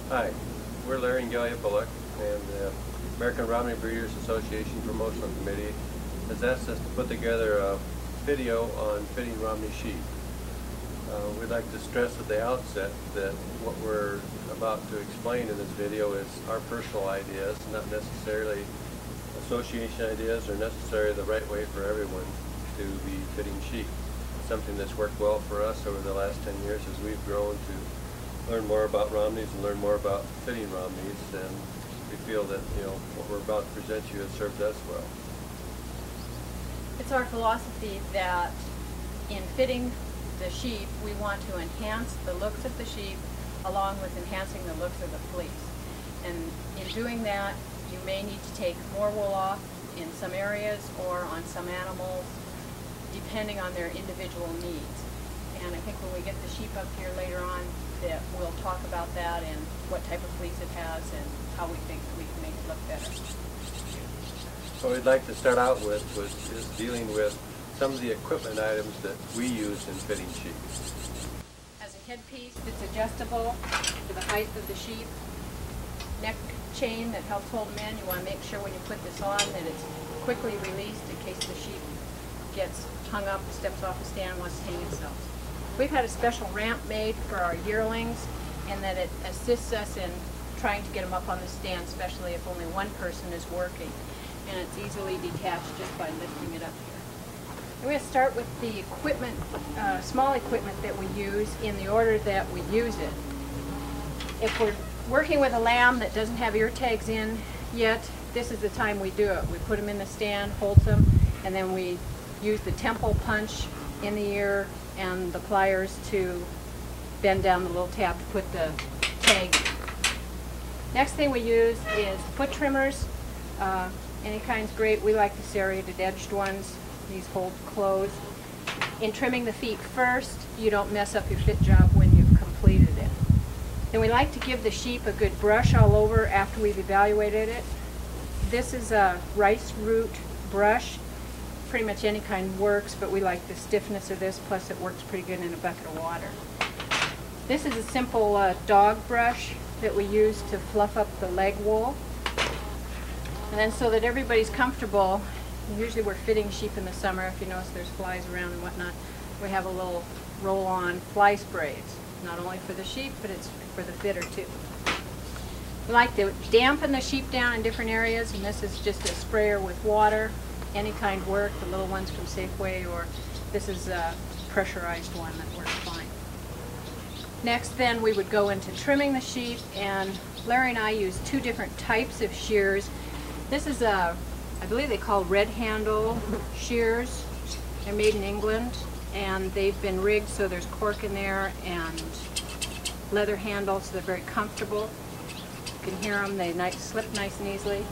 Hi, we're Larry and Galia Bullock, and the American Romney Breeders Association Promotional Committee has asked us to put together a video on fitting Romney sheep. We'd like to stress at the outset that what we're about to explain in this video is our personal ideas, not necessarily association ideas or necessarily the right way for everyone to be fitting sheep. It's something that's worked well for us over the last 10 years as we've grown to learn more about Romneys and learn more about fitting Romneys, and we feel that what we're about to present you has served us well. It's our philosophy that in fitting the sheep, we want to enhance the looks of the sheep along with enhancing the looks of the fleece. And in doing that, you may need to take more wool off in some areas or on some animals, depending on their individual needs. And I think when we get the sheep up here later on, that we'll talk about that and what type of fleece it has and how we think we can make it look better. What we'd like to start out with is dealing with some of the equipment items that we use in fitting sheep. As a headpiece that's adjustable to the height of the sheep, neck chain that helps hold them in. You want to make sure when you put this on that it's quickly released in case the sheep gets hung up, steps off the stand, and wants to hang itself. We've had a special ramp made for our yearlings, and that it assists us in trying to get them up on the stand, especially if only one person is working. And it's easily detached just by lifting it up here. We're going to start with the equipment, small equipment that we use in the order that we use it. If we're working with a lamb that doesn't have ear tags in yet, this is the time we do it. We put them in the stand, hold them, and then we use the temple punch in the ear and the pliers to bend down the little tab to put the tag in. Next thing we use is foot trimmers. Any kind's great. We like the serrated edged ones. These hold close. In trimming the feet first, you don't mess up your fit job when you've completed it. Then we like to give the sheep a good brush all over after we've evaluated it. This is a rice root brush. Pretty much any kind works, but we like the stiffness of this, plus it works pretty good in a bucket of water. This is a simple dog brush that we use to fluff up the leg wool. And then so that everybody's comfortable, usually we're fitting sheep in the summer. If you notice there's flies around and whatnot, we have a little roll-on fly spray. It's not only for the sheep, but it's for the fitter too. We like to dampen the sheep down in different areas, and this is just a sprayer with water. Any kind work, the little ones from Safeway, or this is a pressurized one that works fine. Next then we would go into trimming the sheep, and Larry and I use two different types of shears. This is I believe they call red handle shears. They're made in England, and they've been rigged so there's cork in there and leather handles, so they're very comfortable. You can hear them, they slip nice and easily.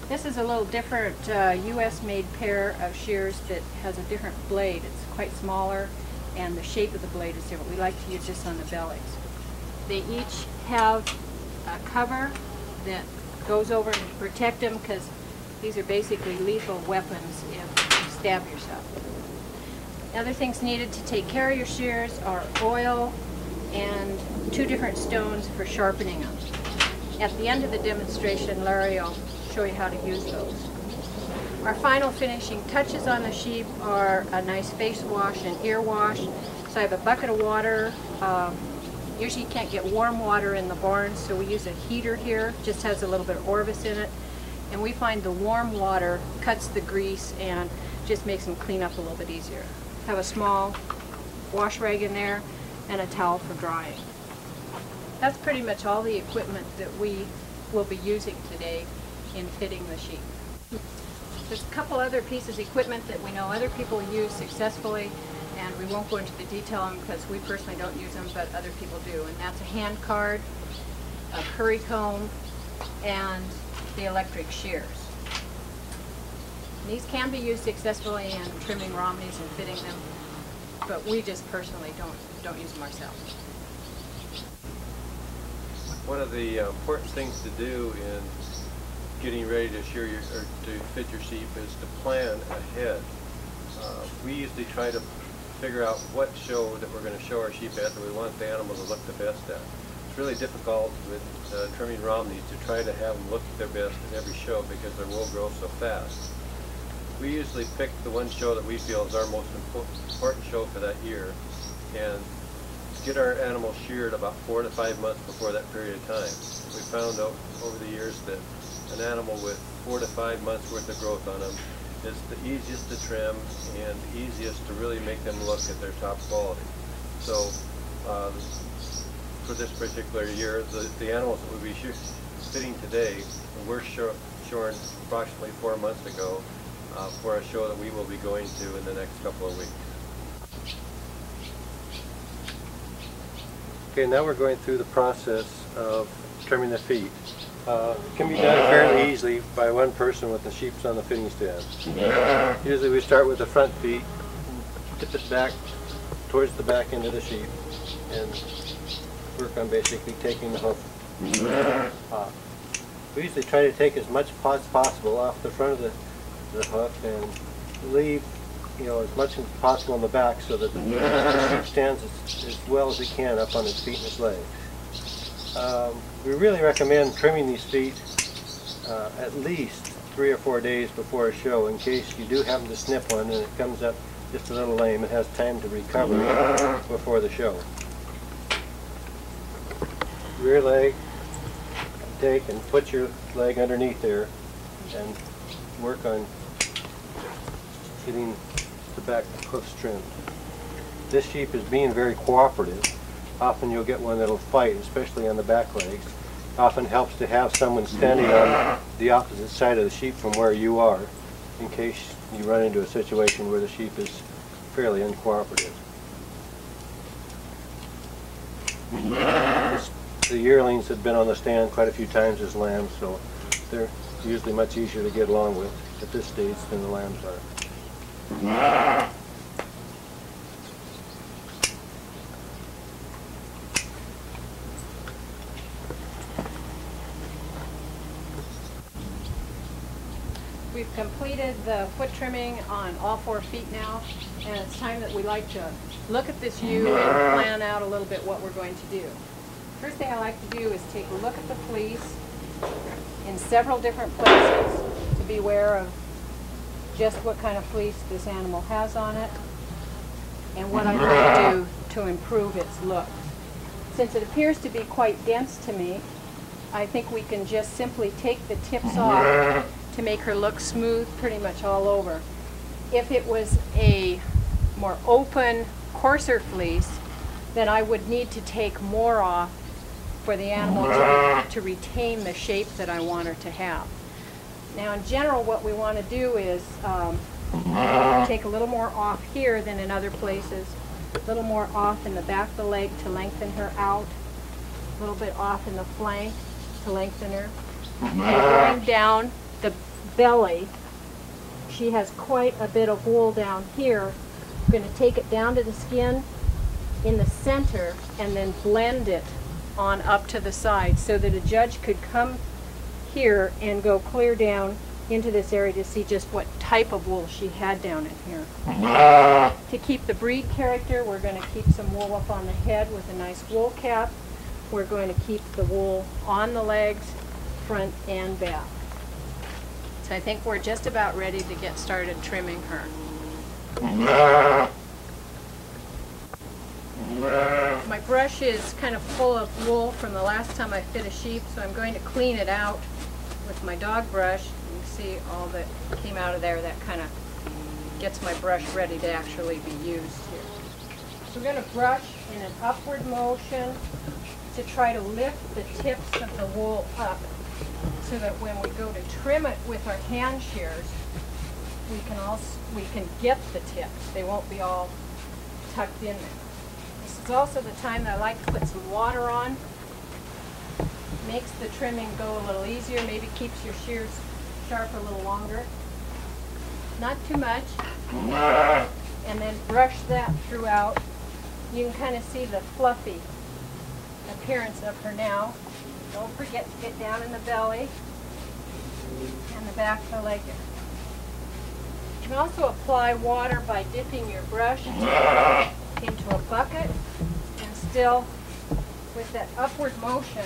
This is a little different US made pair of shears that has a different blade. It's quite smaller and the shape of the blade is different. We like to use this on the bellies. They each have a cover that goes over to protect them, because these are basically lethal weapons if you stab yourself. Other things needed to take care of your shears are oil and two different stones for sharpening them. At the end of the demonstration, Larry will show you how to use those. Our final finishing touches on the sheep are a nice face wash and ear wash. So I have a bucket of water. Usually you can't get warm water in the barn, so we use a heater here. Just has a little bit of Orvis in it. And we find the warm water cuts the grease and just makes them clean up a little bit easier. Have a small wash rag in there and a towel for drying. That's pretty much all the equipment that we will be using today in fitting the sheep. There's a couple other pieces of equipment that we know other people use successfully, and we won't go into the detail on them because we personally don't use them, but other people do. And that's a hand card, a curry comb, and the electric shears. And these can be used successfully in trimming Romneys and fitting them, but we just personally don't use them ourselves. One of the important things to do in getting ready to shear or to fit your sheep is to plan ahead. We usually try to figure out what show that we're going to show our sheep at that we want the animal to look the best at. it's really difficult with trimming Romneys to try to have them look their best at every show because their wool grows so fast. We usually pick the one show that we feel is our most important show for that year and get our animals sheared about 4 to 5 months before that period of time. We found out over the years that an animal with 4 to 5 months worth of growth on them is the easiest to trim and the easiest to really make them look at their top quality. So for this particular year, the animals that we'll be fitting today were shorn approximately 4 months ago for a show that we will be going to in the next couple of weeks. Okay, now we're going through the process of trimming the feet. It can be done fairly easily by one person with the sheeps on the fitting stand. Usually we start with the front feet, tip it back towards the back end of the sheep, and work on basically taking the hoof off. We usually try to take as much as possible off the front of the hoof and leave as much as possible on the back so that the sheep stands as well as it can up on its feet and its legs. We really recommend trimming these feet at least 3 or 4 days before a show in case you do happen to snip one and it comes up just a little lame. It has time to recover before the show. Rear leg, take and put your leg underneath there and work on getting the back hoofs trimmed. This sheep is being very cooperative. Often you'll get one that'll fight, especially on the back legs. Often helps to have someone standing on the opposite side of the sheep from where you are in case you run into a situation where the sheep is fairly uncooperative. The yearlings have been on the stand quite a few times as lambs, so they're usually much easier to get along with at this stage than the lambs are. We've completed the foot trimming on all 4 feet now, and it's time that we like to look at this ewe and plan out a little bit what we're going to do. First thing I like to do is take a look at the fleece in several different places to be aware of just what kind of fleece this animal has on it and what I'm going to do to improve its look. Since it appears to be quite dense to me, I think we can just simply take the tips off to make her look smooth pretty much all over. If it was a more open, coarser fleece, then I would need to take more off for the animal to retain the shape that I want her to have. Now in general what we want to do is take a little more off here than in other places, a little more off in the back of the leg to lengthen her out, a little bit off in the flank to lengthen her, and going down the belly. She has quite a bit of wool down here. I'm going to take it down to the skin in the center and then blend it on up to the side so that a judge could come here and go clear down into this area to see just what type of wool she had down in here. To keep the breed character, we're going to keep some wool up on the head with a nice wool cap. We're going to keep the wool on the legs, front and back. So I think we're just about ready to get started trimming her. My brush is kind of full of wool from the last time I fit a sheep, so I'm going to clean it out with my dog brush. You can see all that came out of there. That kind of gets my brush ready to actually be used here. So we're going to brush in an upward motion to try to lift the tips of the wool up so that when we go to trim it with our hand shears, we can get the tips. They won't be all tucked in there. This is also the time that I like to put some water on. Makes the trimming go a little easier, maybe keeps your shears sharp a little longer. Not too much. And then brush that throughout. You can kind of see the fluffy appearance of her now. Don't forget to get down in the belly and the back of the leg there. You can also apply water by dipping your brush into a bucket and still with that upward motion,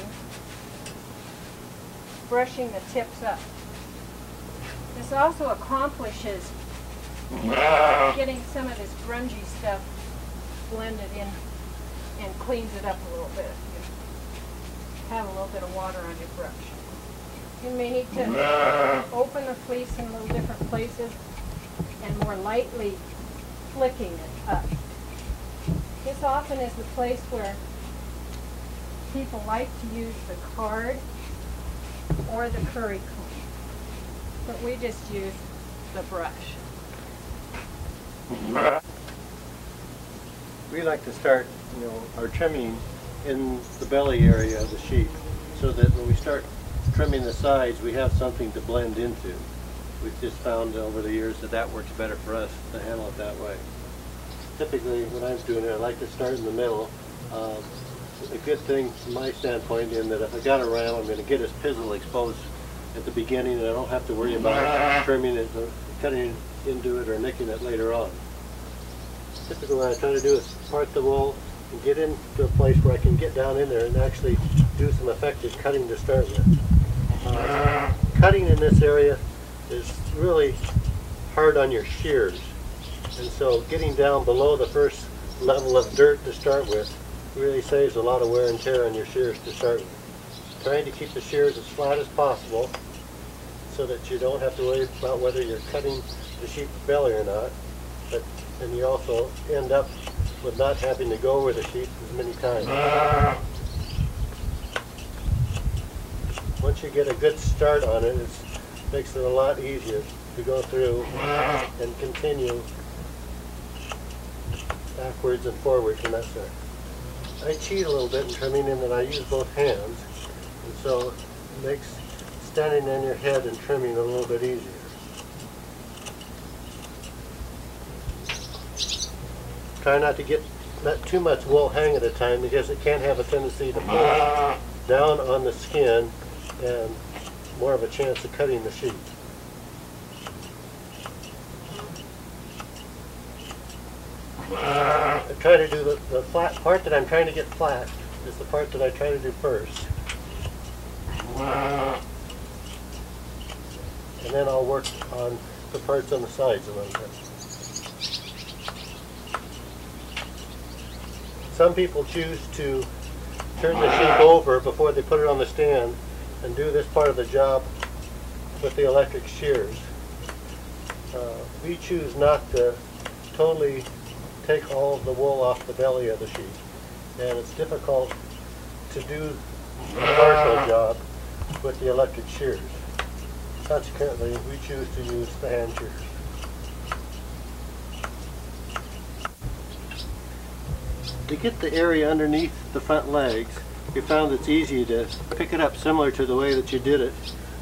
brushing the tips up. This also accomplishes getting some of this grungy stuff blended in and cleans it up a little bit. You have a little bit of water on your brush. You may need to open the fleece in a little different places and more lightly flicking it up. This often is the place where people like to use the card or the curry comb, but we just use the brush. We like to start, our trimming in the belly area of the sheep, so that when we start trimming the sides, we have something to blend into. We've just found over the years that that works better for us to handle it that way. Typically, when I'm doing it, I like to start in the middle. A good thing from my standpoint, in that if I got a ram, I'm going to get his pizzle exposed at the beginning, and I don't have to worry about trimming it, or cutting into it, or nicking it later on. Typically, what I try to do is part the wool and get into a place where I can get down in there and actually do some effective cutting to start with. Cutting in this area is really hard on your shears, and so getting down below the first level of dirt to start with really saves a lot of wear and tear on your shears to start with. Trying to keep the shears as flat as possible so that you don't have to worry about whether you're cutting the sheep's belly or not, and you also end up with not having to go over the sheep as many times. Once you get a good start on it, it makes it a lot easier to go through and continue backwards and forwards in that sense. I cheat a little bit in trimming in that I use both hands, and so it makes standing on your head and trimming a little bit easier. Try not to let too much wool hang at a time, because it can have a tendency to pull down on the skin and more of a chance of cutting the sheep. I try to do the flat part that I'm trying to get flat is the part that I try to do first. And then I'll work on the parts on the sides a little bit. Some people choose to turn the sheep over before they put it on the stand and do this part of the job with the electric shears. We choose not to totally take all of the wool off the belly of the sheep, and it's difficult to do a partial job with the electric shears. Consequently, we choose to use the hand shears. To get the area underneath the front legs, we found it's easy to pick it up similar to the way that you did it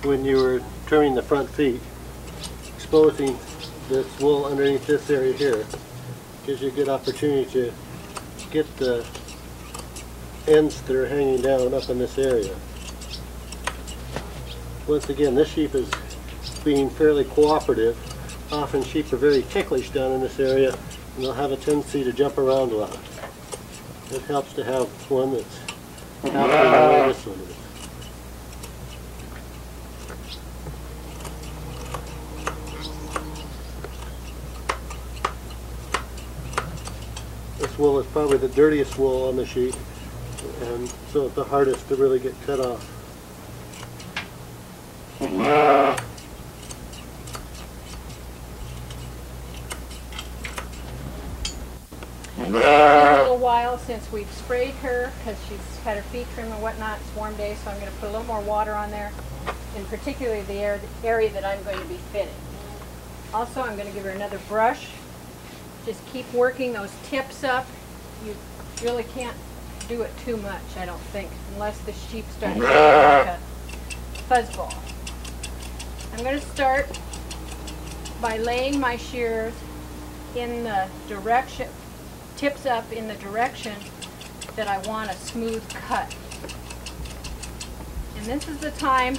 when you were trimming the front feet. Exposing this wool underneath this area here gives you a good opportunity to get the ends that are hanging down up in this area. Once again, this sheep is being fairly cooperative. Often sheep are very ticklish down in this area, and they'll have a tendency to jump around a lot. It helps to have one that's halfway the way this one is. This wool is probably the dirtiest wool on the sheep, and so it's the hardest to really get cut off. It's been a little while since we've sprayed her because she's had her feet trimmed and whatnot. It's a warm day, so I'm going to put a little more water on there, and particularly the area that I'm going to be fitting. Also, I'm going to give her another brush. Just keep working those tips up. You really can't do it too much, I don't think, unless the sheep starts to look like a fuzzball. I'm going to start by laying my shears in the direction, tips up in the direction that I want a smooth cut. And this is the time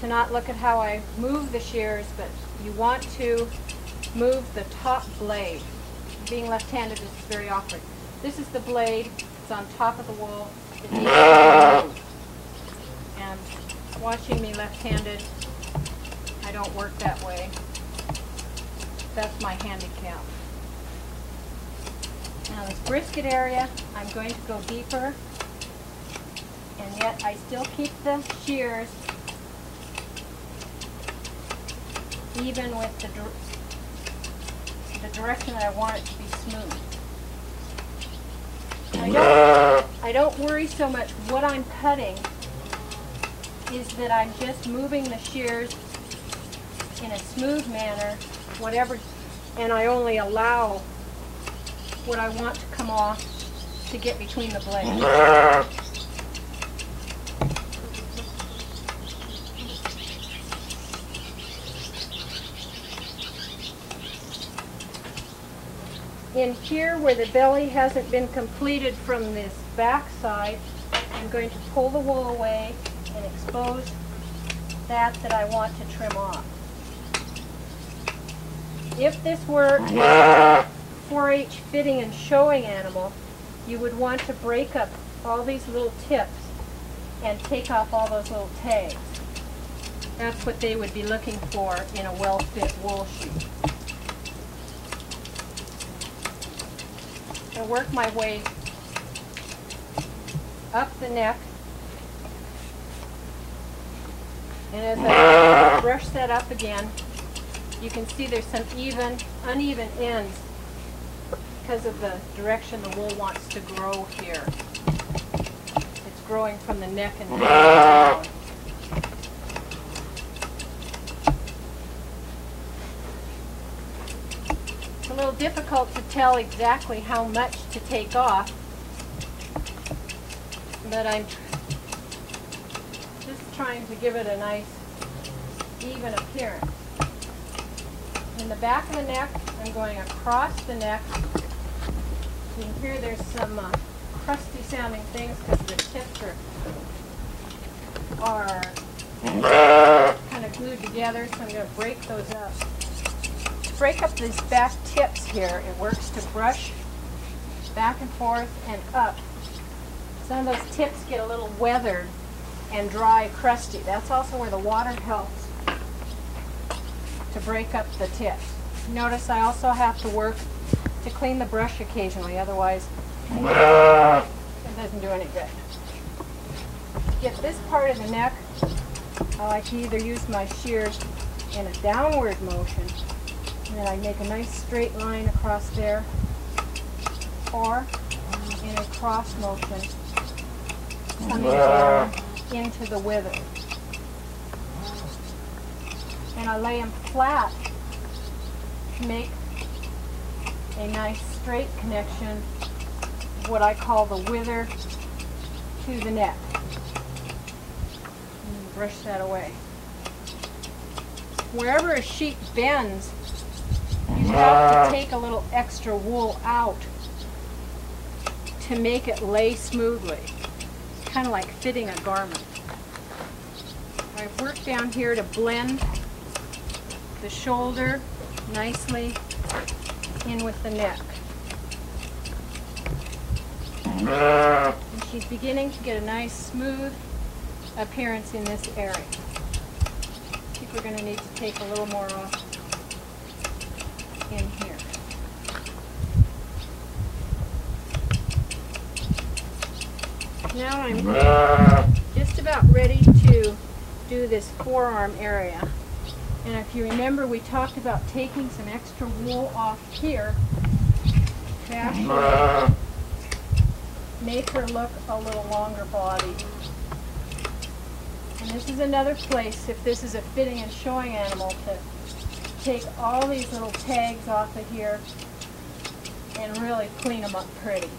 to not look at how I move the shears, but you want to move the top blade. Being left-handed is very awkward. This is the blade that's on top of the wool, it needs to be removed. And watching me left-handed, I don't work that way. That's my handicap. Now this brisket area, I'm going to go deeper, and yet I still keep the shears even with the direction that I want it to be smooth. I don't worry so much what I'm cutting, is that I'm just moving the shears in a smooth manner, whatever, and I only allow what I want to come off to get between the blades. In here where the belly hasn't been completed from this back side, I'm going to pull the wool away and expose that I want to trim off. If this were a 4-H fitting and showing animal, you would want to break up all these little tips and take off all those little tags. That's what they would be looking for in a well-fit wool sheet. I work my way up the neck, and as I brush that up again, you can see there's some uneven ends because of the direction the wool wants to grow here. It's growing from the neck and down. It's a little difficult to tell exactly how much to take off, but I'm just trying to give it a nice even appearance. In the back of the neck, I'm going across the neck. You can hear there's some crusty sounding things because the tips are kind of glued together, so I'm going to break those up. To break up these back tips here, it works to brush back and forth and up. Some of those tips get a little weathered and dry, crusty. That's also where the water helps to break up the tips. Notice I also have to work to clean the brush occasionally, otherwise it doesn't do any good. To get this part of the neck, I like to either use my shears in a downward motion, and then I make a nice straight line across there, or in a cross motion, coming down into the wither. And I lay them flat to make a nice straight connection of what I call the wither to the neck. And brush that away. Wherever a sheep bends, you have to take a little extra wool out to make it lay smoothly. It's kind of like fitting a garment. I've worked down here to blend the shoulder nicely in with the neck. And she's beginning to get a nice smooth appearance in this area. I think we're going to need to take a little more off in here. Now I'm just about ready to do this forearm area. And if you remember, we talked about taking some extra wool off here to actually make her look a little longer bodied. And this is another place, if this is a fitting and showing animal, to take all these little tags off of here and really clean them up pretty.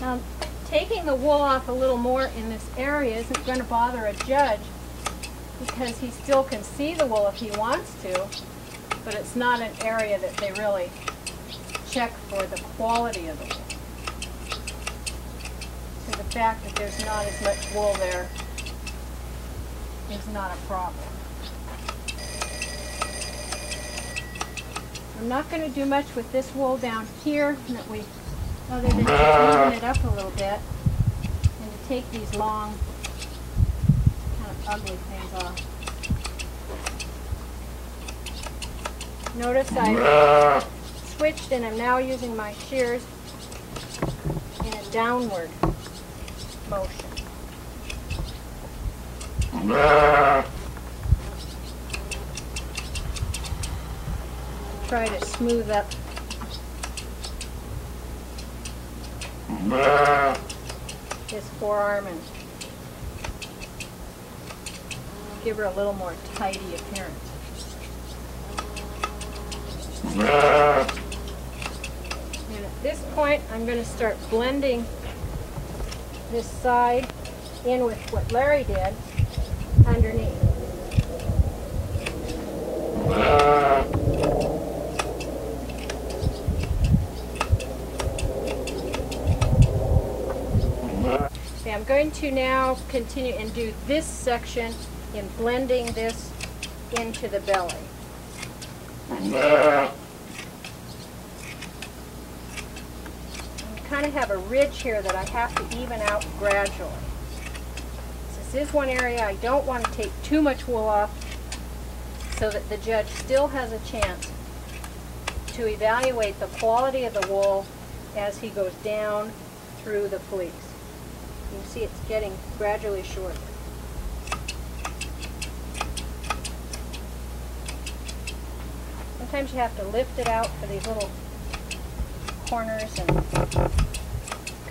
Now, taking the wool off a little more in this area isn't going to bother a judge because he still can see the wool if he wants to, but it's not an area that they really check for the quality of the wool. So the fact that there's not as much wool there is not a problem. I'm not going to do much with this wool down here, that we, other than just moving it up a little bit, and to take these long, kind of ugly things off. Notice I switched and I'm now using my shears in a downward motion. Try to smooth up this forearm and give her a little more tidy appearance. And at this point, I'm going to start blending this side in with what Larry did underneath. Okay, I'm going to now continue and do this section in blending this into the belly. I kind of have a ridge here that I have to even out gradually. This is one area I don't want to take too much wool off so that the judge still has a chance to evaluate the quality of the wool as he goes down through the fleece. You can see it's getting gradually shorter. Sometimes you have to lift it out for these little corners and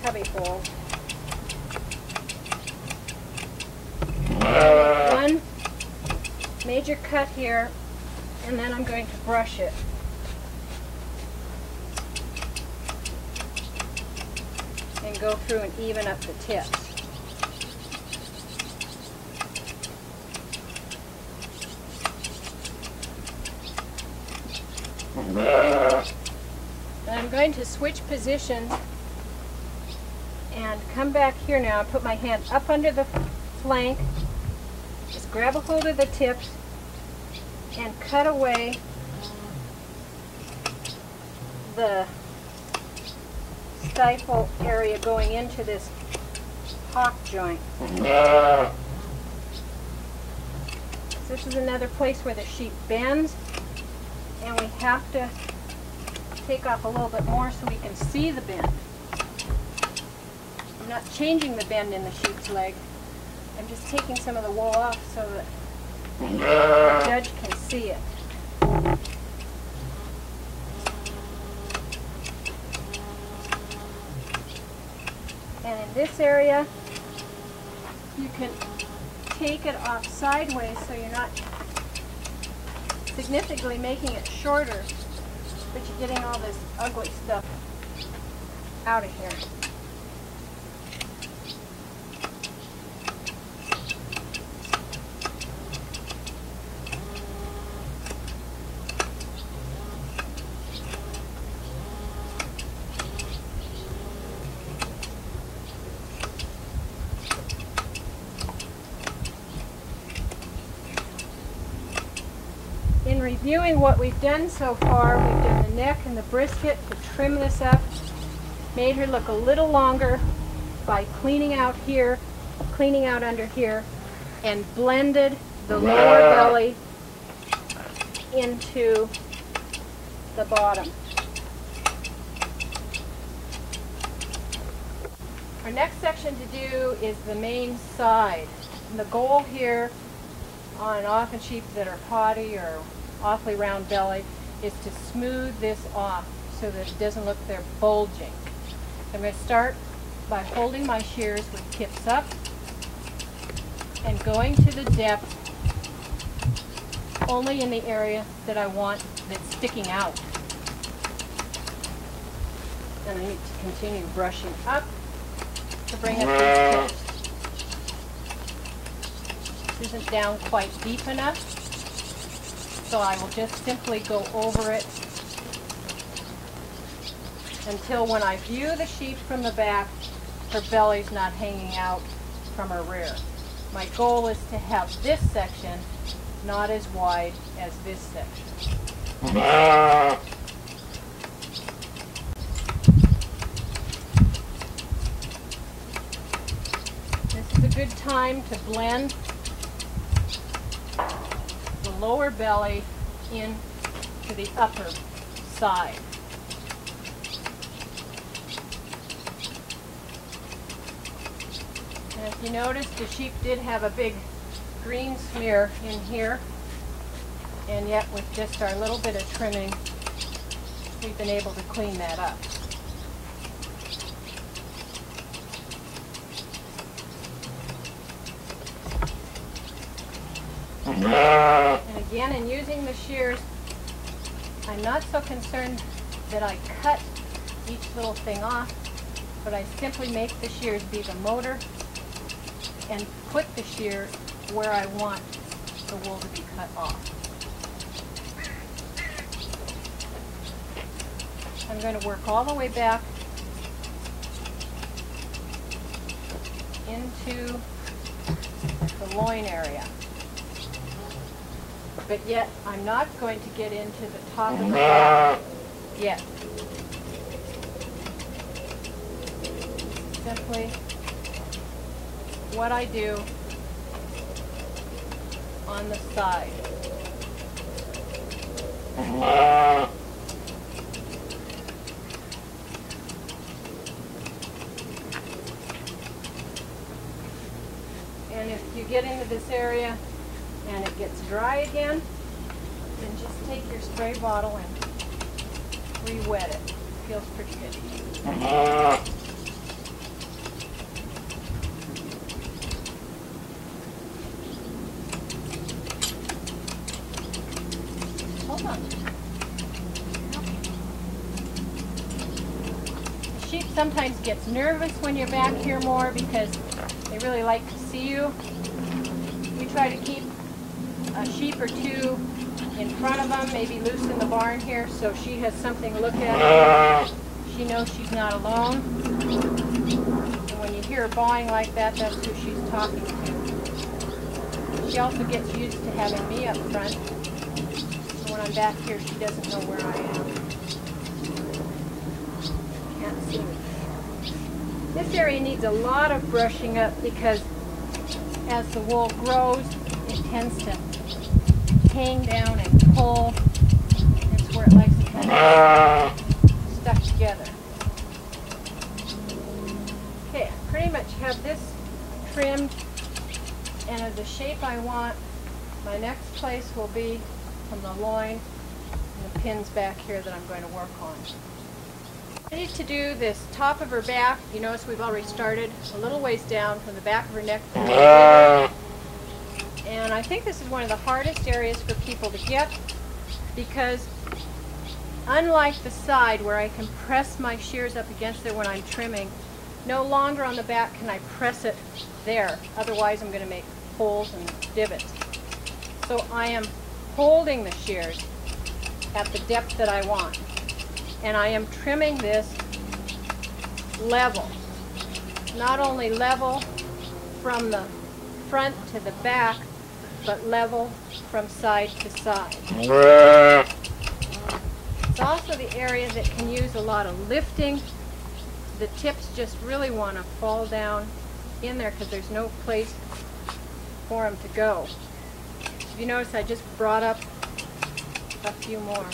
cubby holes. One major cut here, and then I'm going to brush it. And go through and even up the tips. And I'm going to switch positions and come back here now and put my hand up under the flank, just grab a hold of the tips and cut away the stifle area going into this hock joint. This is another place where the sheep bends, and we have to take off a little bit more so we can see the bend. I'm not changing the bend in the sheep's leg. I'm just taking some of the wool off so that the judge can see it. And in this area, you can take it off sideways so you're not significantly making it shorter, but you're getting all this ugly stuff out of here. In reviewing what we've done so far, we've done the neck and the brisket to trim this up, made her look a little longer by cleaning out here, cleaning out under here, and blended the lower belly into the bottom. Our next section to do is the main side. And the goal here on often sheep that are potty or awfully round belly is to smooth this off so that it doesn't look they're bulging. I'm going to start by holding my shears with tips up and going to the depth only in the area that I want that's sticking out. And I need to continue brushing up to bring up these tips. This isn't down quite deep enough, so I will just simply go over it until when I view the sheep from the back, her belly's not hanging out from her rear. My goal is to have this section not as wide as this section. good time to blend the lower belly in to the upper side. And if you notice, the sheep did have a big green smear in here, and yet with just our little bit of trimming, we've been able to clean that up. And again, in using the shears, I'm not so concerned that I cut each little thing off, but I simply make the shears be the motor and put the shear where I want the wool to be cut off. I'm going to work all the way back into the loin area. But yet, I'm not going to get into the top of the back yet. Simply what I do on the side. And if you get into this area and it gets dry again, then just take your spray bottle and re-wet it. Feels pretty good. Hold on. The sheep sometimes gets nervous when you're back here more because they really like to see you. We try to keep a sheep or two in front of them, maybe loose in the barn here, so she has something to look at. She knows she's not alone. And when you hear her bawling like that, that's who she's talking to. She also gets used to having me up front. So when I'm back here, she doesn't know where I am. Can't see me. This area needs a lot of brushing up because as the wool grows, it tends to hang down and pull. That's where it likes to kind of stuck together. Okay, I pretty much have this trimmed, and of the shape I want, my next place will be from the loin and the pins back here that I'm going to work on. Ready to do this top of her back. You notice we've already started a little ways down from the back of her neck. And I think this is one of the hardest areas for people to get because unlike the side where I can press my shears up against it when I'm trimming, no longer on the back can I press it there. Otherwise I'm going to make holes and divots. So I am holding the shears at the depth that I want. And I am trimming this level. Not only level from the front to the back, but level from side to side. It's also the area that can use a lot of lifting. The tips just really want to fall down in there because there's no place for them to go. If you notice, I just brought up a few more.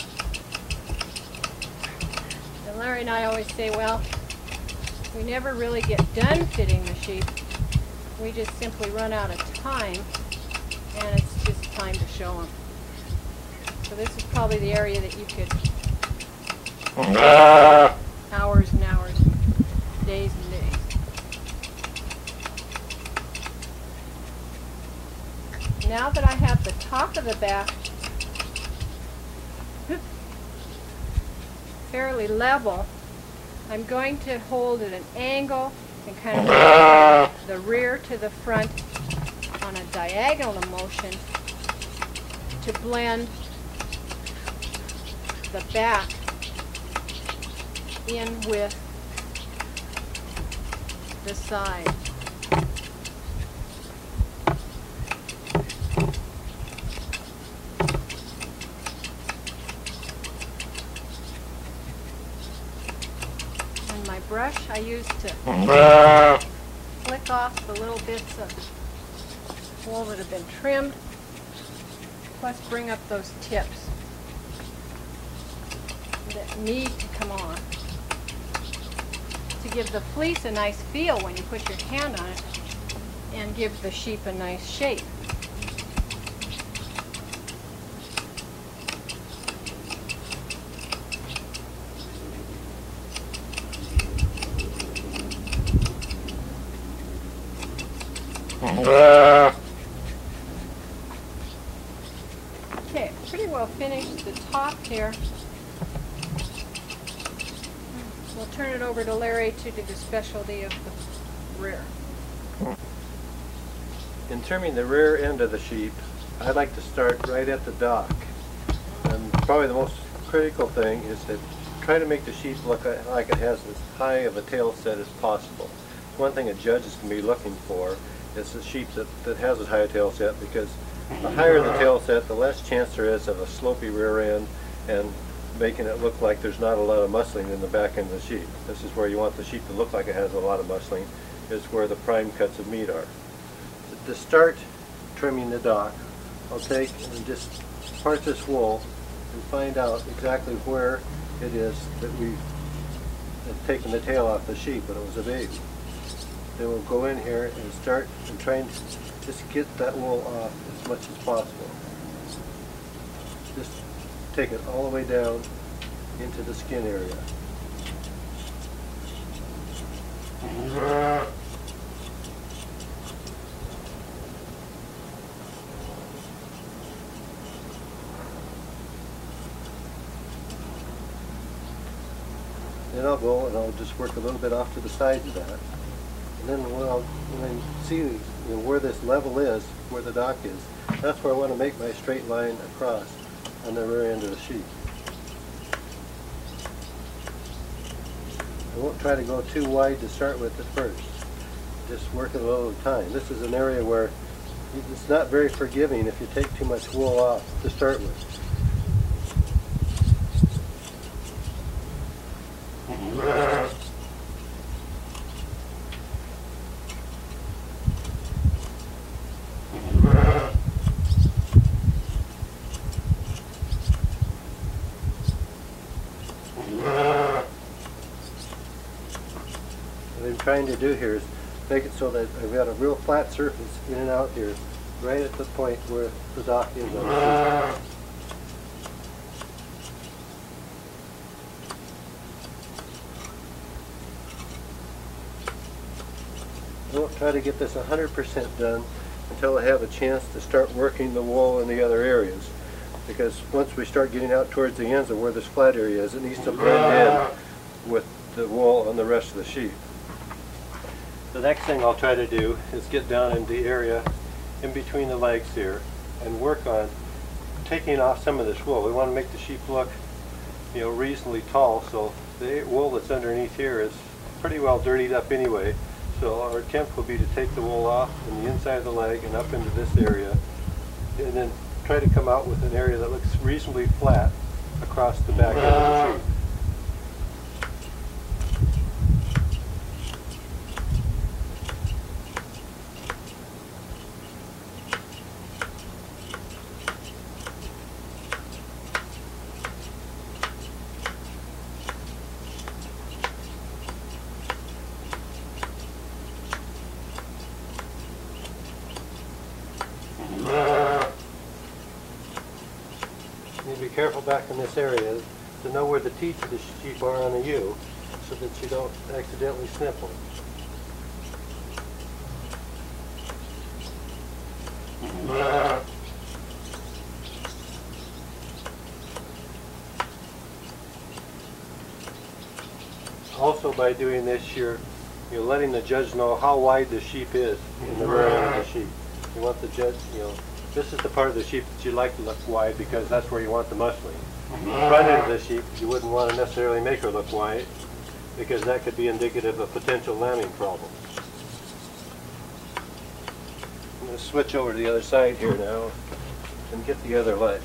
And Larry and I always say, well, we never really get done fitting the sheep. We just simply run out of time, and it's just time to show them. So this is probably the area that you could hours and hours, days and days. Now that I have the top of the back fairly level, I'm going to hold at an angle and kind of move the rear to the front on a diagonal motion to blend the back in with the side. And my brush I use to flick pick off the little bits of wool that have been trimmed, plus bring up those tips that need to come on to give the fleece a nice feel when you put your hand on it and give the sheep a nice shape. Okay, pretty well finished the top here. We'll turn it over to Larry to do the specialty of the rear. In trimming the rear end of the sheep, I like to start right at the dock. And probably the most critical thing is to try to make the sheep look like it has as high of a tail set as possible. One thing a judge is going to be looking for is a sheep that has a high tail set, because the higher the tail set, the less chance there is of a slopey rear end and making it look like there's not a lot of muscling in the back end of the sheep. This is where you want the sheep to look like it has a lot of muscling, is where the prime cuts of meat are. To start trimming the dock, I'll take and just part this wool and find out exactly where it is that we have taken the tail off the sheep when it was a baby. Then we'll go in here and start and try and just get that wool off as much as possible. Just take it all the way down into the skin area. Then I'll go and I'll just work a little bit off to the sides of that. And then when I see where this level is, where the dock is, that's where I want to make my straight line across on the rear end of the sheep. I won't try to go too wide to start with at first. Just work it a little at a time. This is an area where it's not very forgiving if you take too much wool off to start with. What I'm trying to do here is make it so that I've got a real flat surface in and out here, right at the point where the dock is on the sheep. I won't try to get this 100% done until I have a chance to start working the wool in the other areas, because once we start getting out towards the ends of where this flat area is, it needs to blend in with the wool on the rest of the sheep. The next thing I'll try to do is get down in the area in between the legs here and work on taking off some of this wool. We want to make the sheep look, reasonably tall, so the wool that's underneath here is pretty well dirtied up anyway. So our attempt will be to take the wool off from the inside of the leg and up into this area, and then try to come out with an area that looks reasonably flat across the back end of the sheep. You need to be careful back in this area to know where the teeth of the sheep are on the ewe, so that you don't accidentally snip them. Also, by doing this, you're letting the judge know how wide the sheep is in the rear end of the sheep. You want the judge, this is the part of the sheep that you like to look wide, because that's where you want the muscling. The front end of the sheep, you wouldn't want to necessarily make her look wide, because that could be indicative of potential lambing problems. I'm going to switch over to the other side here now and get the other leg.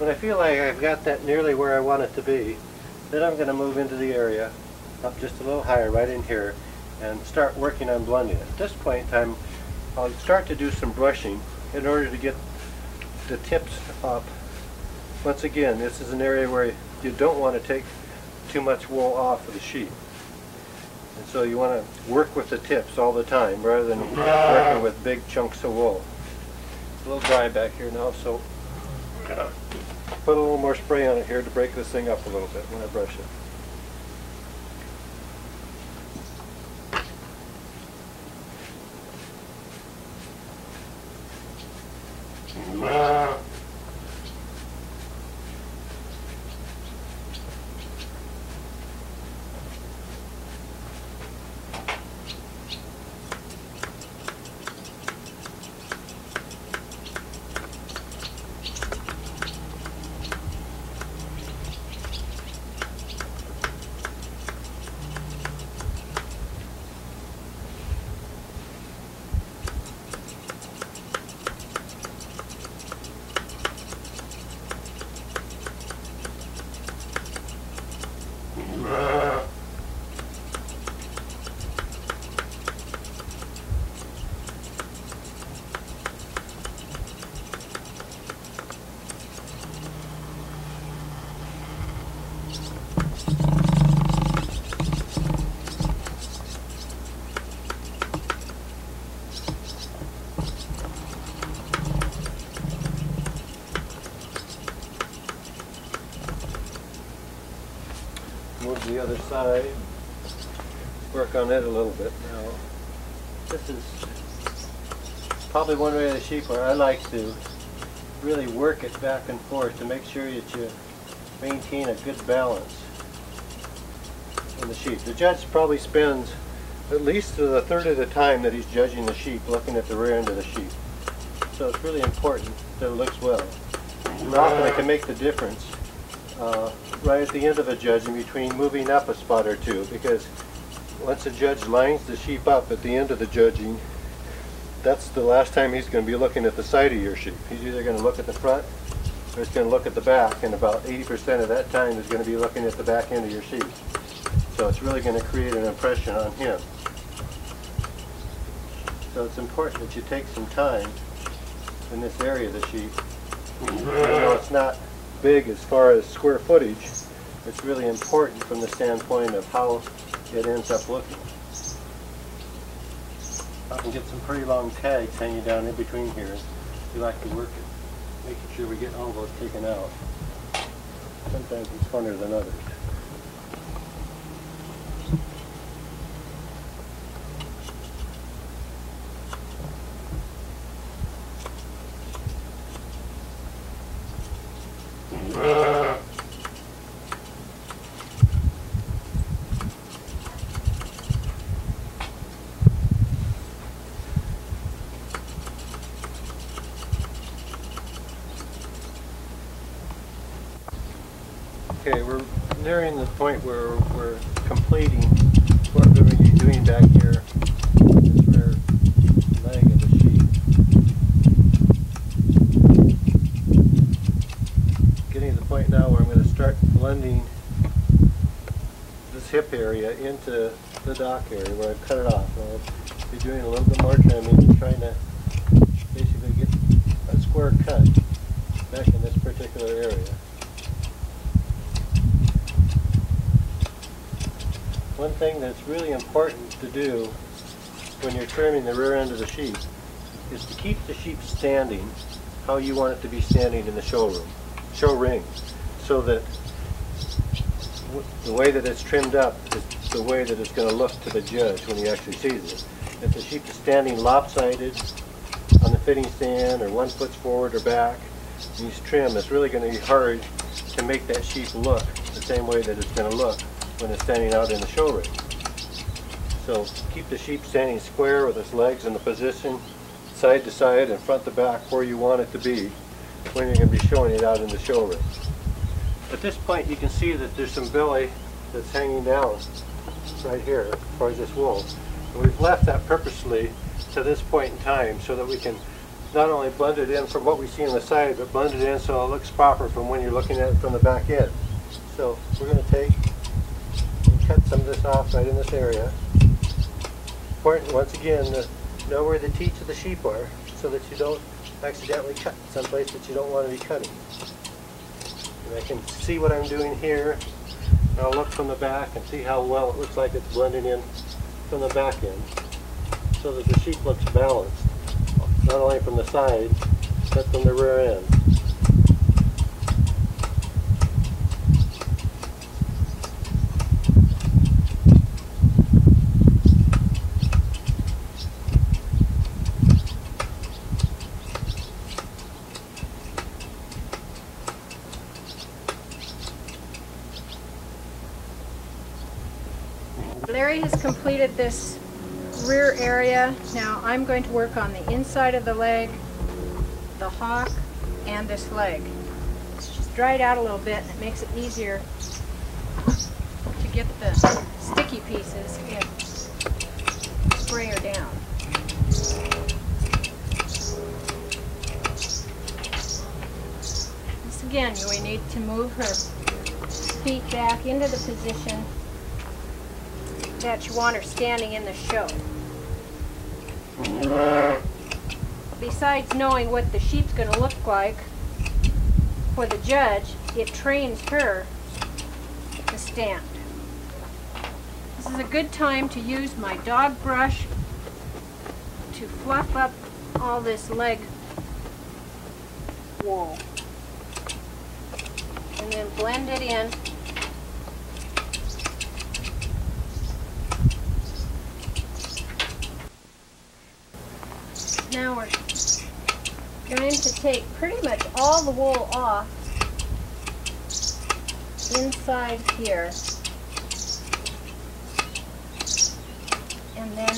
When I feel like I've got that nearly where I want it to be, then I'm going to move into the area up just a little higher right in here and start working on blending it. At this point in time, I'll start to do some brushing in order to get the tips up. Once again, this is an area where you don't want to take too much wool off of the sheep. And so you want to work with the tips all the time rather than working with big chunks of wool. It's a little dry back here now, so I'm going to put a little more spray on it here to break this thing up a little bit when I brush it. Move to the other side, work on it a little bit now. This is probably one way of the sheep where I like to really work it back and forth to make sure that you maintain a good balance in the sheep. The judge probably spends at least a third of the time that he's judging the sheep looking at the rear end of the sheep. So it's really important that it looks well. And often it can make the difference right at the end of a judging between moving up a spot or two, because once a judge lines the sheep up at the end of the judging, that's the last time he's going to be looking at the side of your sheep. He's either going to look at the front or he's going to look at the back, and about 80% of that time is going to be looking at the back end of your sheep. So it's really going to create an impression on him. So it's important that you take some time in this area of the sheep. Even though it's not big as far as square footage, it's really important from the standpoint of how it ends up looking. I can get some pretty long tags hanging down in between here. We like to work it, making sure we get all those taken out. Sometimes it's funner than others. Okay, we're nearing the point where we're completing what we're going to be doing back here, this rear leg of the sheep. Getting to the point now where I'm going to start blending this hip area into the dock area where I've cut it off. I'll be doing a little bit more trimming and trying to basically get a square cut back in this particular area. One thing that's really important to do when you're trimming the rear end of the sheep is to keep the sheep standing how you want it to be standing in the show ring, so that the way that it's trimmed up is the way that it's going to look to the judge when he actually sees it. If the sheep is standing lopsided on the fitting stand, or one foot's forward or back, and he's trimmed, it's really going to be hard to make that sheep look the same way that it's going to look when it's standing out in the show ring. So keep the sheep standing square with its legs in the position, side to side and front to back where you want it to be when you're going to be showing it out in the show ring. At this point you can see that there's some belly that's hanging down right here as far as this wool. And we've left that purposely to this point in time so that we can not only blended in from what we see on the side, but blended in so it looks proper from when you're looking at it from the back end. So we're going to take and cut some of this off right in this area. Important, once again, to know where the teats of the sheep are so that you don't accidentally cut someplace that you don't want to be cutting. And I can see what I'm doing here. I'll look from the back and see how well it looks like it's blending in from the back end so that the sheep looks balanced, not only from the side, but from the rear end. Larry has completed this rear area. Now I'm going to work on the inside of the leg, the hock, and this leg. It's just dried out a little bit and it makes it easier to get the sticky pieces and spray her down. Once again, we need to move her feet back into the position that you want her standing in the show. Besides knowing what the sheep's going to look like for the judge, it trains her to stand. This is a good time to use my dog brush to fluff up all this leg wool and then blend it in. Now we're going to take pretty much all the wool off inside here, and then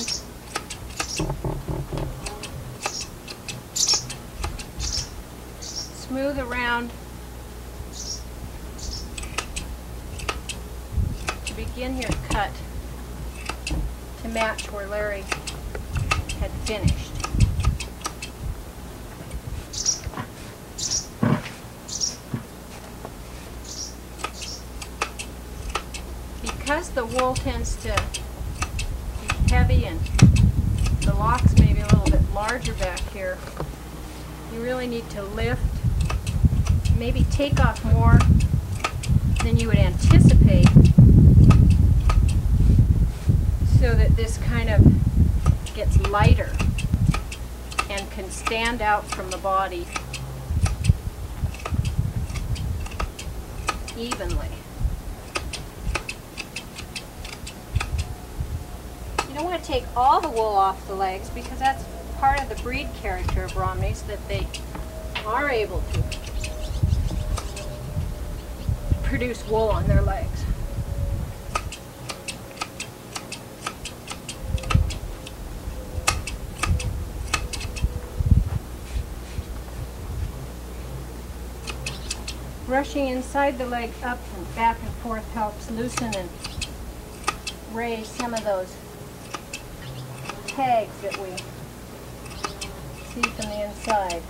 smooth around to begin your cut to match where Larry had finished. Because the wool tends to be heavy and the locks may be a little bit larger back here, you really need to lift, maybe take off more than you would anticipate so that this kind of gets lighter and can stand out from the body evenly. You don't want to take all the wool off the legs because that's part of the breed character of Romneys, that they are able to produce wool on their legs. Brushing inside the leg up and back and forth helps loosen and raise some of those tags that we see from the inside.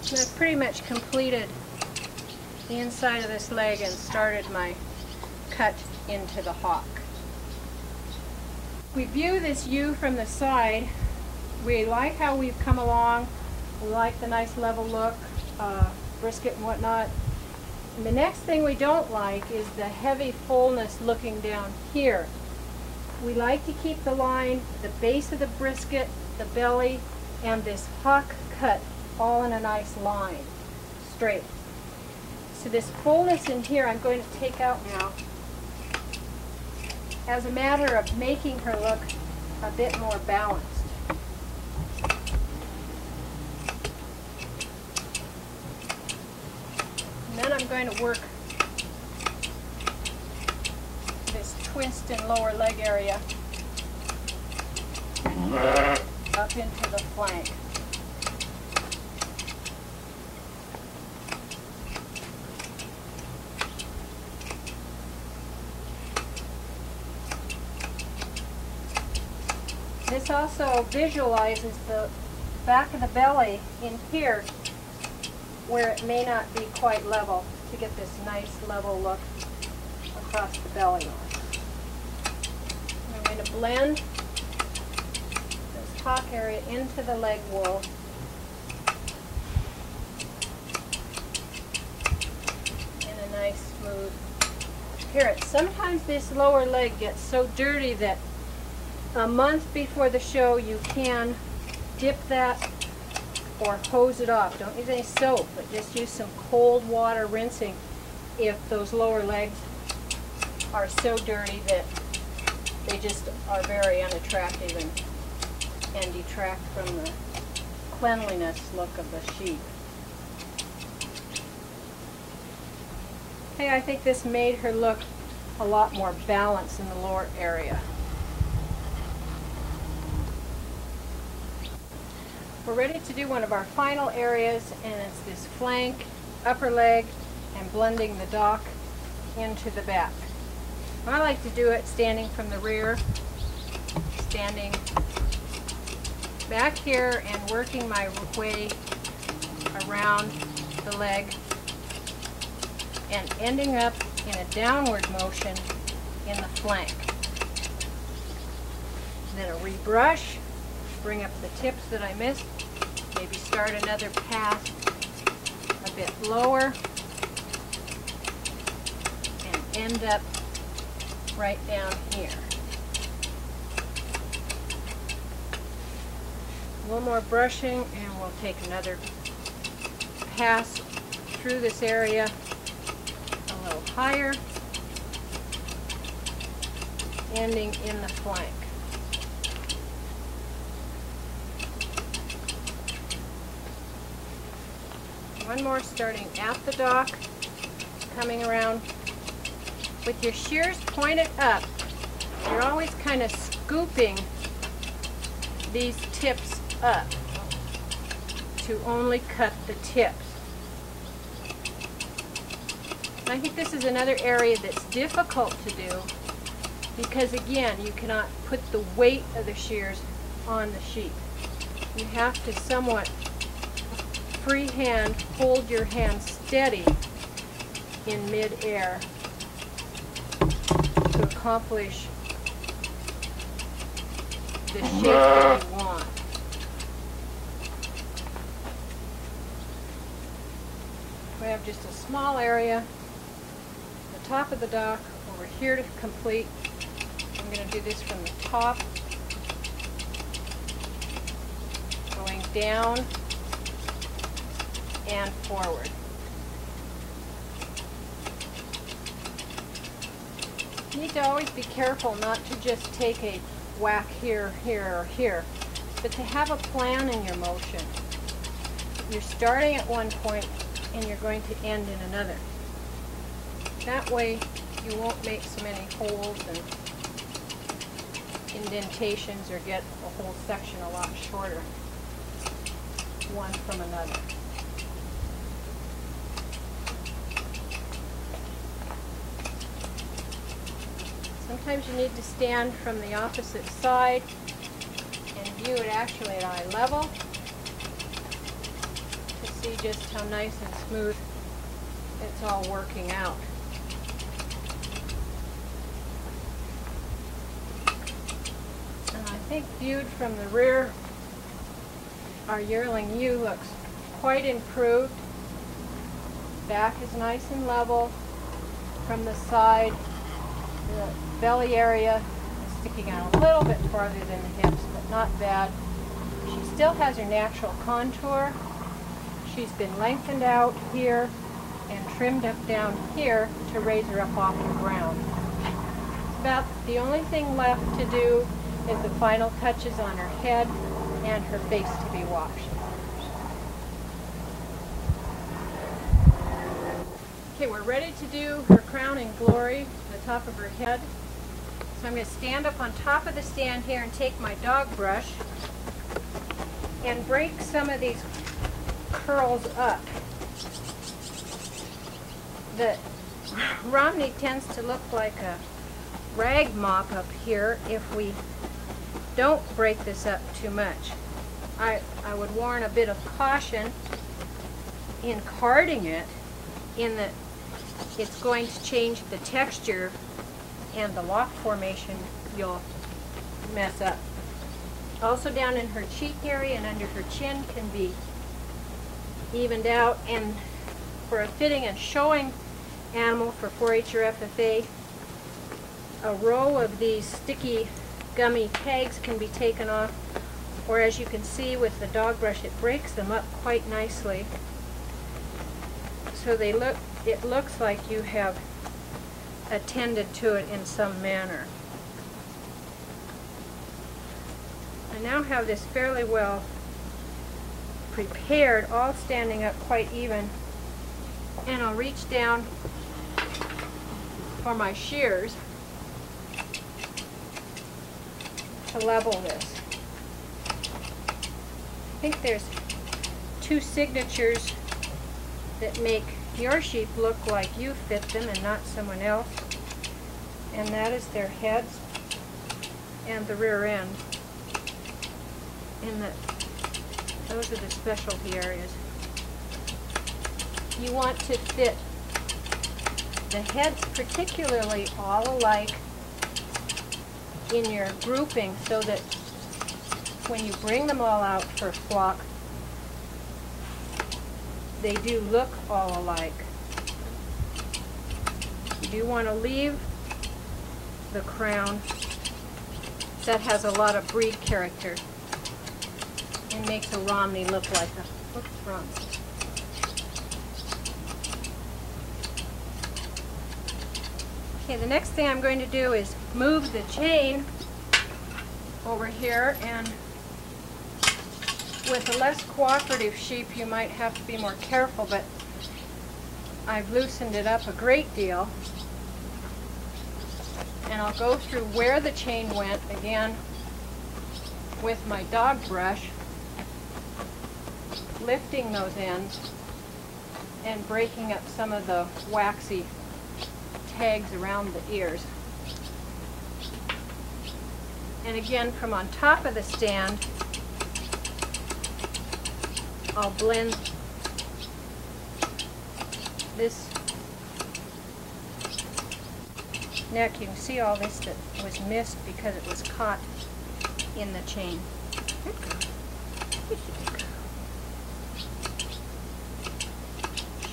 So I've pretty much completed the inside of this leg and started my cut into the hock. We view this ewe from the side. We like how we've come along. We like the nice level look, brisket and whatnot. And the next thing we don't like is the heavy fullness looking down here. We like to keep the line, the base of the brisket, the belly, and this hock cut all in a nice line, straight. So this fullness in here I'm going to take out now as a matter of making her look a bit more balanced. And then I'm going to work this twist in lower leg area up into the flank. This also visualizes the back of the belly in here where it may not be quite level to get this nice level look across the belly line. I'm going to blend this top area into the leg wool. In a nice smooth appearance. Sometimes this lower leg gets so dirty that a month before the show you can dip that or hose it off. Don't use any soap, but just use some cold water rinsing if those lower legs are so dirty that they just are very unattractive and detract from the cleanliness look of the sheep. Hey, I think this made her look a lot more balanced in the lower area. We're ready to do one of our final areas, and it's this flank, upper leg, and blending the dock into the back. I like to do it standing from the rear, standing back here and working my way around the leg and ending up in a downward motion in the flank. Then a rebrush, bring up the tips that I missed, maybe start another pass a bit lower, and end up right down here. A little more brushing and we'll take another pass through this area a little higher, ending in the flank. One more starting at the dock, coming around. With your shears pointed up, you're always kind of scooping these tips up to only cut the tips. And I think this is another area that's difficult to do because, again, you cannot put the weight of the shears on the sheep. You have to somewhat freehand hold your hand steady in mid-air to accomplish the shape that you want. We have just a small area, the top of the dock, over here to complete. I'm going to do this from the top, going down and forward. You need to always be careful not to just take a whack here, here, or here, but to have a plan in your motion. You're starting at one point and you're going to end in another. That way you won't make so many holes and indentations or get a whole section a lot shorter, one from another. Sometimes you need to stand from the opposite side and view it actually at eye level to see just how nice and smooth it's all working out. And I think viewed from the rear, our yearling ewe looks quite improved. Back is nice and level. From the side, the belly area is sticking out a little bit farther than the hips, but not bad. She still has her natural contour. She's been lengthened out here and trimmed up down here to raise her up off the ground. About the only thing left to do is the final touches on her head and her face to be washed. Okay, we're ready to do her crown and glory, the top of her head. So I'm going to stand up on top of the stand here and take my dog brush and break some of these curls up. The Romney tends to look like a rag mop up here if we don't break this up too much. I would warn a bit of caution in carding it, in that it's going to change the texture and the lock formation you'll mess up. Also down in her cheek area and under her chin can be evened out, and for a fitting and showing animal for 4-H or FFA, a row of these sticky gummy tags can be taken off, or as you can see with the dog brush, it breaks them up quite nicely. So it looks like you have attended to it in some manner. I now have this fairly well prepared, all standing up quite even, and I'll reach down for my shears to level this. I think there's two signatures that make your sheep look like you fit them and not someone else, and that is their heads and the rear end. And those are the specialty areas. You want to fit the heads particularly all alike in your grouping, so that when you bring them all out for flock, they do look all alike. You do want to leave the crown that has a lot of breed character and makes a Romney look like a, what's wrong? Okay, the next thing I'm going to do is move the chain over here, and with a less cooperative sheep you might have to be more careful, but I've loosened it up a great deal. And I'll go through where the chain went again with my dog brush, lifting those ends and breaking up some of the waxy tags around the ears. And again, from on top of the stand, I'll blend this neck. You can see all this that was missed because it was caught in the chain.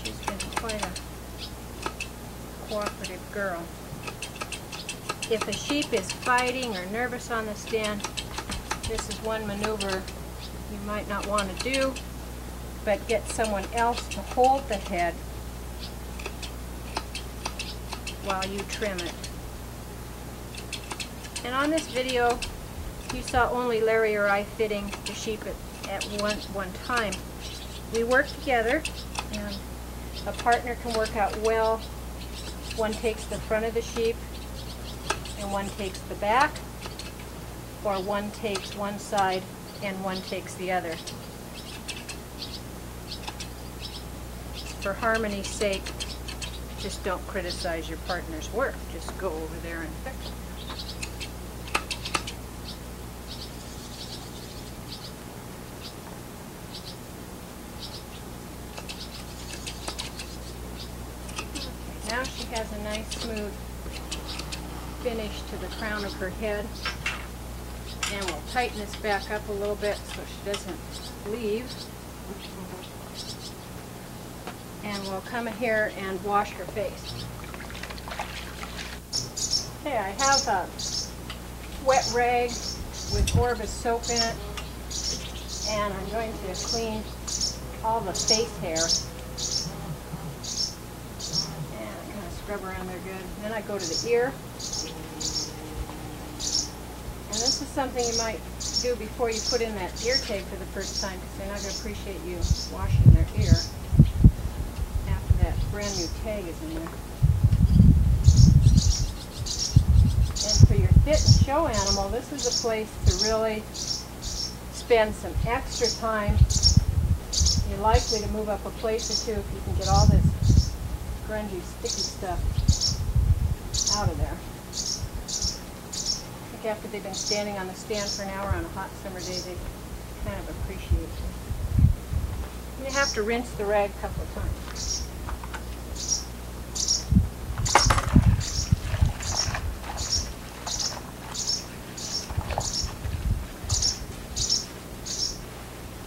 She's been quite a cooperative girl. If a sheep is fighting or nervous on the stand, this is one maneuver you might not want to do, but get someone else to hold the head while you trim it. And on this video, you saw only Larry or I fitting the sheep at one time. We work together, and a partner can work out well. One takes the front of the sheep, and one takes the back, or one takes one side and one takes the other. For harmony's sake, just don't criticize your partner's work. Just go over there and fix it. Okay, now she has a nice smooth finish to the crown of her head. And we'll tighten this back up a little bit so she doesn't leave. And we'll come here and wash her face. Okay, I have a wet rag with Orbis soap in it, and I'm going to clean all the face hair. And I'm going to scrub around there good. And then I go to the ear. And this is something you might do before you put in that ear tag for the first time, because they're not going to appreciate you washing their ear after that brand new tag is in there. And for your fit and show animal, this is a place to really spend some extra time. You're likely to move up a place or two if you can get all this grungy, sticky stuff out of there. think after they've been standing on the stand for an hour on a hot summer day, they kind of appreciate it. You have to rinse the rag a couple of times.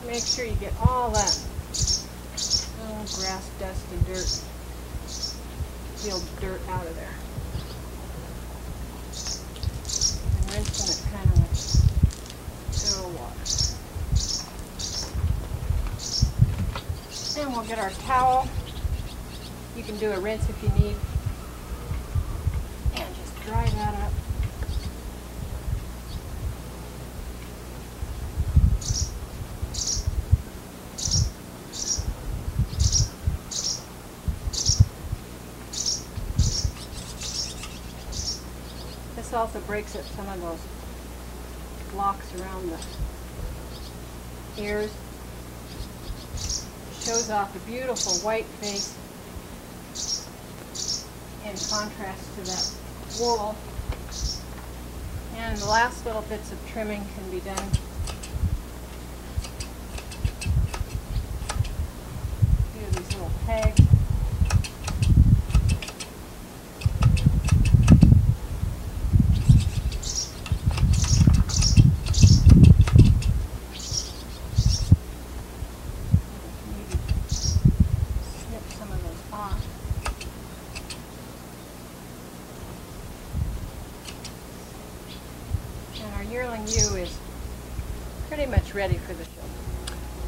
Make sure you get all that grass, dust, and dirt, field dirt out of there. And rinsing it kind of with still water. And we'll get our towel. You can do a rinse if you need. And just dry that up. This also breaks up some of those blocks around the ears. Shows off a beautiful white face in contrast to that wool. And the last little bits of trimming can be done. Do these little pegs. Yearling ewe is pretty much ready for the show.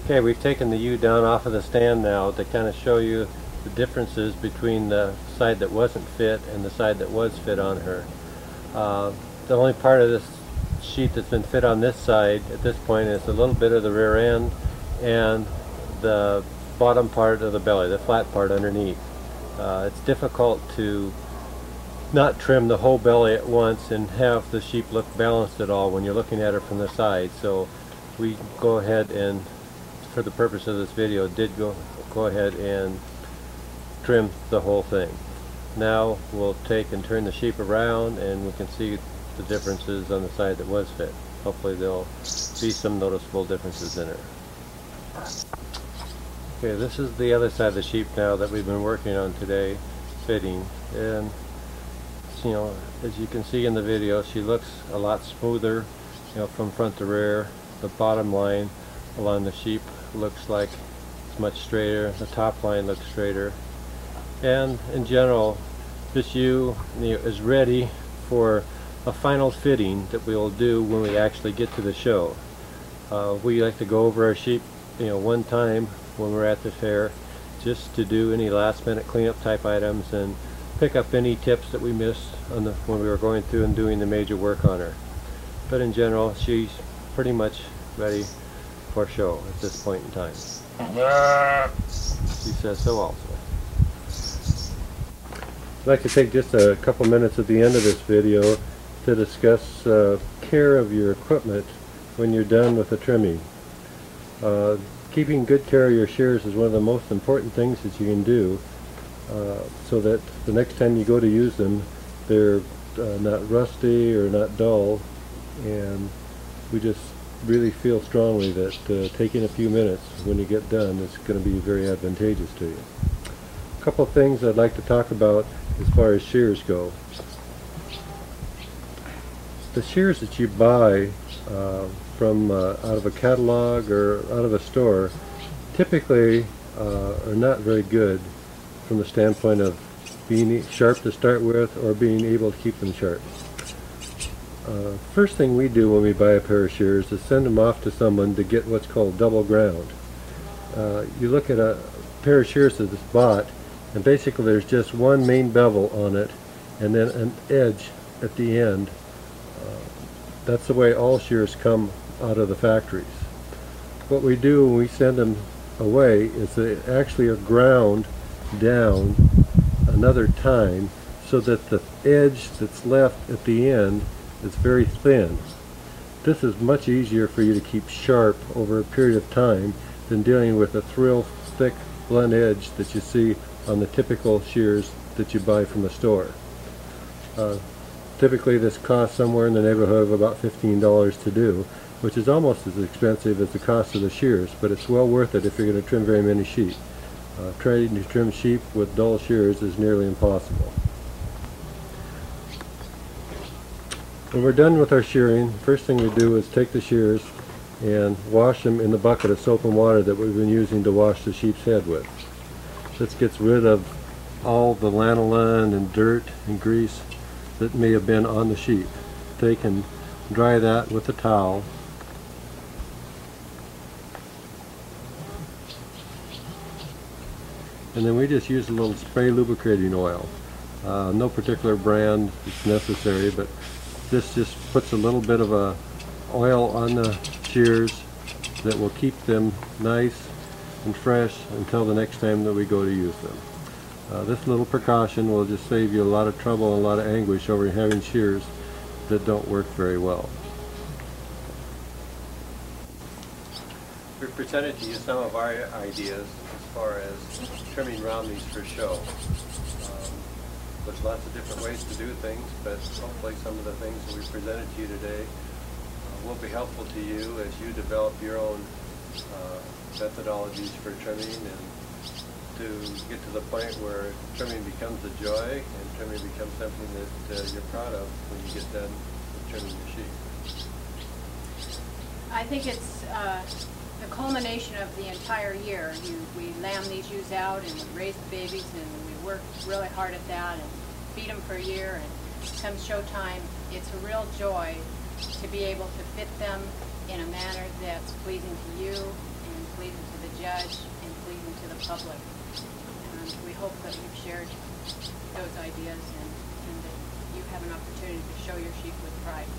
Okay, we've taken the ewe down off of the stand now to kind of show you the differences between the side that wasn't fit and the side that was fit on her. The only part of this sheet that's been fit on this side at this point is a little bit of the rear end and the bottom part of the belly, the flat part underneath. It's difficult to not trim the whole belly at once and have the sheep look balanced at all when you're looking at her from the side. So we go ahead and, for the purpose of this video, did go ahead and trim the whole thing. Now we'll take and turn the sheep around and we can see the differences on the side that was fit. Hopefully there'll be some noticeable differences in her. Okay, this is the other side of the sheep now that we've been working on today, fitting. And you know, as you can see in the video, she looks a lot smoother, you know, from front to rear. The bottom line along the sheep looks like it's much straighter. The top line looks straighter. And in general, this ewe, is ready for a final fitting that we will do when we actually get to the show. We like to go over our sheep, one time when we're at the fair, just to do any last minute cleanup type items and pick up any tips that we missed when we were going through and doing the major work on her. But in general, she's pretty much ready for show at this point in time. She says so also. I'd like to take just a couple minutes at the end of this video to discuss care of your equipment when you're done with the trimming. Keeping good care of your shears is one of the most important things that you can do, so that the next time you go to use them, they're not rusty or not dull. And we just really feel strongly that taking a few minutes when you get done is going to be very advantageous to you. A couple of things I'd like to talk about as far as shears go. The shears that you buy from out of a catalog or out of a store typically are not very good from the standpoint of being sharp to start with or being able to keep them sharp. First thing we do when we buy a pair of shears is send them off to someone to get what's called double ground. You look at a pair of shears that's bought, and basically there's just one main bevel on it and then an edge at the end. That's the way all shears come out of the factories. What we do when we send them away is they actually are ground down another time so that the edge that's left at the end is very thin. This is much easier for you to keep sharp over a period of time than dealing with a real thick blunt edge that you see on the typical shears that you buy from the store. Typically this costs somewhere in the neighborhood of about $15 to do, which is almost as expensive as the cost of the shears, but it's well worth it if you're going to trim very many sheep. Trying to trim sheep with dull shears is nearly impossible. When we're done with our shearing, first thing we do is take the shears and wash them in the bucket of soap and water that we've been using to wash the sheep's head with. This gets rid of all the lanolin and dirt and grease that may have been on the sheep. Take and dry that with a towel. And then we just use a little spray lubricating oil. No particular brand is necessary, but this just puts a little bit of a oil on the shears that will keep them nice and fresh until the next time that we go to use them. This little precaution will just save you a lot of trouble and a lot of anguish over having shears that don't work very well. We presented to you some of our ideas as far as trimming Romneys for show. There's lots of different ways to do things, but hopefully some of the things that we presented to you today will be helpful to you as you develop your own methodologies for trimming, and to get to the point where trimming becomes a joy and trimming becomes something that you're proud of when you get done with trimming your sheep. I think it's the culmination of the entire year. We lamb these ewes out and we raise the babies and we work really hard at that and feed them for a year, and come show time, it's a real joy to be able to fit them in a manner that's pleasing to you and pleasing to the judge and pleasing to the public. And we hope that you've shared those ideas and that you have an opportunity to show your sheep with pride.